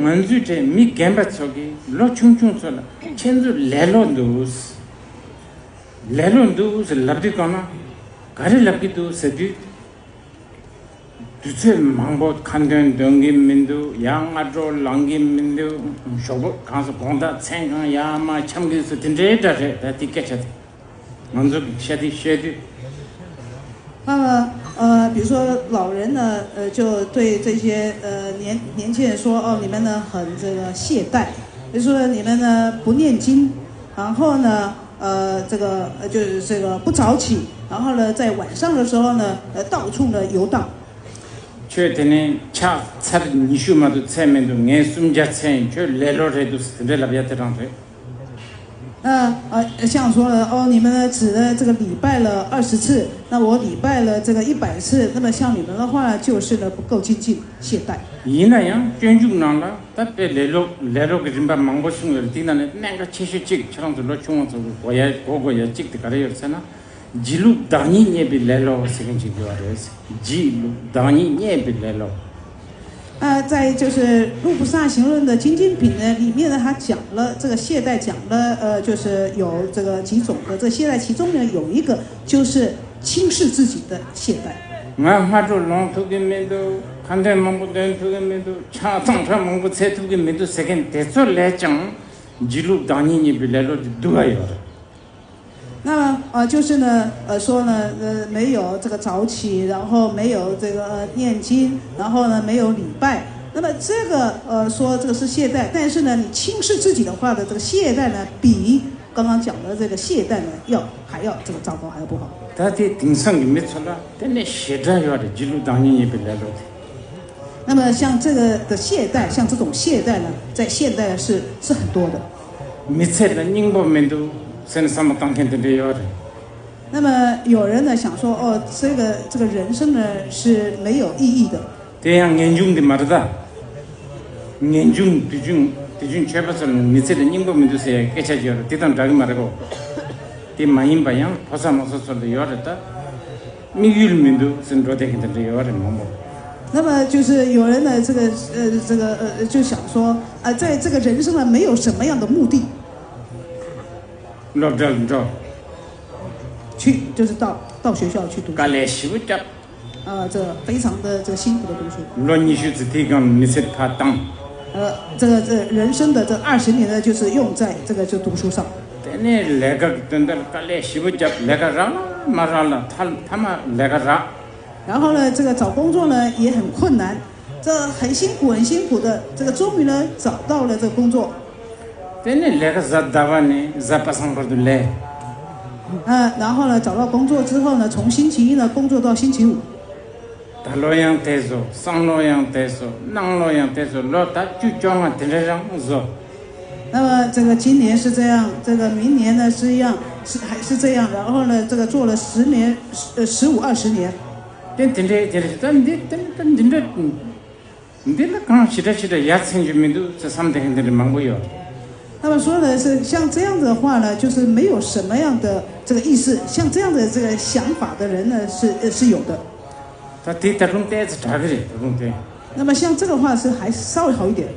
manzu te mi gemba tsogi lo chung chung sola chenzu lelondus labdi kona gari labdi du sedi duce mangbo kanden dongim mindu yang adro langim mindu shobo kanso gonda tsengang yama chamgi su tindre dare da tikechat manzu shedi 那么比如说老人呢，就对这些年轻人说，哦，你们呢很这个懈怠，就说你们呢不念经，然后呢这个就是这个不早起，然后呢在晚上的时候呢到处呢游荡。确定呢，恰差的你说嘛，都才面都眼숨자체就来了这都是这那边这样子。像说了哦，你们呢只呢这个礼拜了20次，那我礼拜了这个100次，那么像你们的话就是呢不够精进，懈怠。이나양 전중난 라， 但别来了个人把忙不xong了，听到呢那个70처럼 들로 중앙서 고야 고고야 찍대 가려요 sana， 지루 다니 예비来了세긴 지교하래서 지루 다니 예비来了。在就是《路菩萨行论》的精进品呢里面呢，他讲了这个懈怠，讲了就是有这个几种的这懈怠，其中呢有一个就是轻视自己的懈怠。我发出龙头的面都，看待忙不等头的面都，长长忙不菜头的面都，这个得做来讲，记录当年你比来了的多要的。那么就是呢说呢没有这个早起，然后没有这个念经，然后呢没有礼拜。那么这个说这个是懈怠，但是呢你轻视自己的话的这个懈怠呢，比刚刚讲的这个懈怠呢还要这个糟糕，还要不好。他的顶上没错了，但那懈怠要的记录当年也比来了的。那么像这个的懈怠，像这种懈怠呢，在现代是很多的。没错的，宁波面都。生什么当天的要的。那么有人呢想说，哦，这个人生呢是没有意义的。这样严重的嘛的，严重毕竟全部是你这的宁波民族是给下去了，这当这个嘛的个，这马英巴样，菩萨摩诃说的要的，米语民族是昨天的要的么么。那么就是有人呢，就想说，在这个人生呢没有什么样的目的。去就是到学校去读书。这个非常的这个辛苦的读书。这人生的这20年呢，就是用在这个就读书上。然后呢，这个找工作呢也很困难，这很辛苦的，这个终于呢找到了这个工作。然后呢，找到工作之后呢，从星期一呢工作到星期五。那么这个今年是这样，这个明年呢是还是这样，然后呢这个做了10年，15、20年。那么说的是像这样的话呢，就是没有什么样的这个意思，像这样的这个想法的人呢是有的。那么像这个话是还稍微好一点。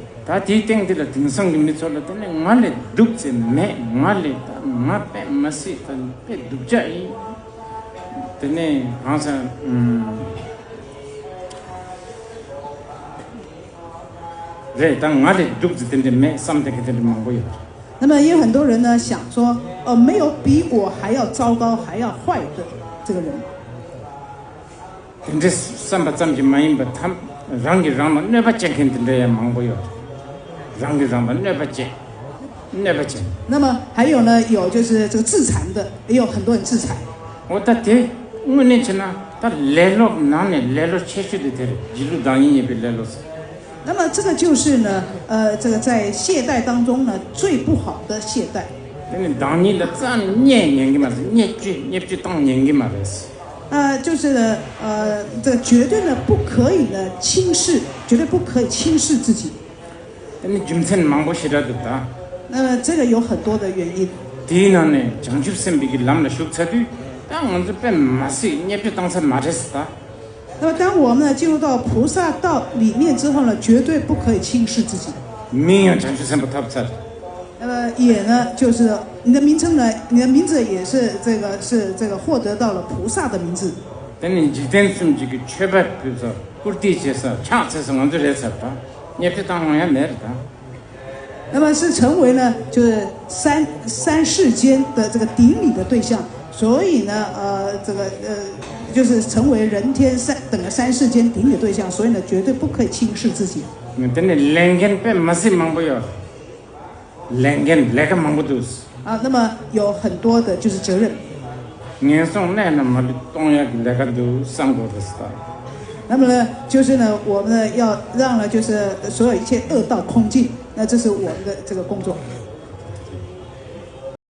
那么也有很多人呢想说，没有比我还要糟糕还要坏的这个人。那么还有呢，有就是这个自残的，也有很多人自残。那么这个就是呢，这个在懈怠当中呢最不好的懈怠。就是呢，这个绝对呢不可以呢轻视，绝对不可以轻视自己。那么这个有很多的原因。那么当我们呢进入到菩萨道里面之后呢，绝对不可以轻视自己。名扬长须三不逃不出。那么也呢，就是你的名称呢，你的名字也是这个获得到了菩萨的名字。但你一旦从这个确保，比如说古地界上强才是我这来说的，你别当我也没的。那么是成为呢，就是三世间的这个顶礼的对象，所以呢，就是成为人天三世间顶礼的对象，所以呢，绝对不可以轻视自己。但你两个被没事忙不要，两个忙不都是？啊，那么有很多的就是责任。年送来那么东亚那个都上过的是吧？那么呢，就是呢，我们呢要让呢，就是所有一切恶道空尽，那这是我们的这个工作。